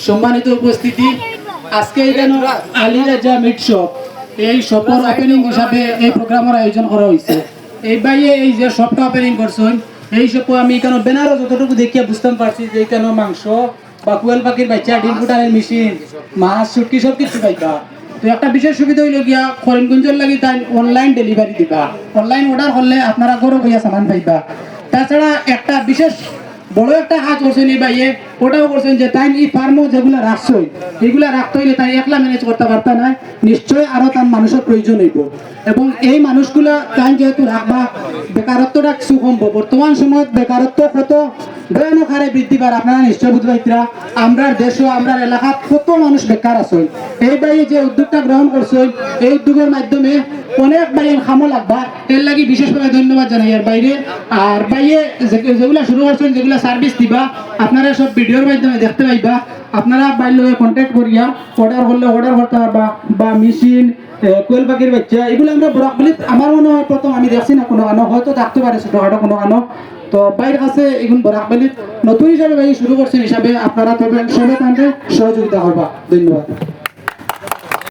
সম্মানিত উপস্থিতি, আজকে এখানে আলী রাজা মিট শপ, এই শপের ওপেনিং হিসাবে এই প্রোগ্রামের আয়োজন করা হয়েছে। এই বাইয়ে এই যে শপটা ওপেনিং করছেন, এই শপ আমি এখানে ব্যানারও যতটুকু দেখিয়া বুঝতে পারছি যে এখানে মাংস বা কুয়েল পাখির বাচ্চা, ডিম ফুটানোর মেশিন, মাছ, শুটকি সব কিছু পাইবা। তো একটা বিশেষ সুবিধা হইল গিয়া করিমগঞ্জের লাগি তাই অনলাইন ডেলিভারি দিবা। অনলাইন অর্ডার করলে আপনারা ঘরে বইয়া সামান পাইবা। তাছাড়া একটা বিশেষ বড় একটা কাজ করছেন এই ভাইয়ে, ওটাও করছেন যে তাই এই ফার্মও যেগুলো রাখছই এইগুলা রাখতে হইলে তাই একলা ম্যানেজ করতে পারতা না, নিশ্চয়ই আরো তার মানুষের প্রয়োজন হইব। এবং এই মানুষগুলা তাই যেহেতু রাখবা, বেকারত্বটা কিছু কমবো। বর্তমান সময় বেকারত্ব কত ভয়ানক হারে বৃদ্ধি পায় আপনারা নিশ্চয় বুঝতে পাইতরা। আমরা দেশও আমরা এলাকাত কত মানুষ বেকার আছে। এই ভাইয়ে যে উদ্যোগটা গ্রহণ করছে, এই উদ্যোগের মাধ্যমে অনেক ভাইয়ের খামো লাগবা, এর লাগি বিশেষভাবে ধন্যবাদ জানাই। আর বাইরে আর ভাইয়ে যেগুলা শুরু করছেন, যেগুলা সার্ভিস দিবা আপনারা সব ভিডিওর মাধ্যমে দেখতে পাইবা। আপনারা বাইরের লগে কন্ট্যাক্ট করিয়া অর্ডার করলে অর্ডার করতে পারবা। বা মেশিন, কোয়েল পাখির বাচ্চা, এগুলো আমরা বরাকবলিত আমার মনে হয় প্রথম আমি দেখছি না কোনো আনো, হয়তো থাকতে পারে ছোটখাটো কোনো আনো। তো বাইরের কাছে এগুলো বরাকবলিত নতুন হিসাবে ভাই শুরু করছেন হিসাবে আপনারা তবে সবাই তাদের সহযোগিতা করবা। ধন্যবাদ।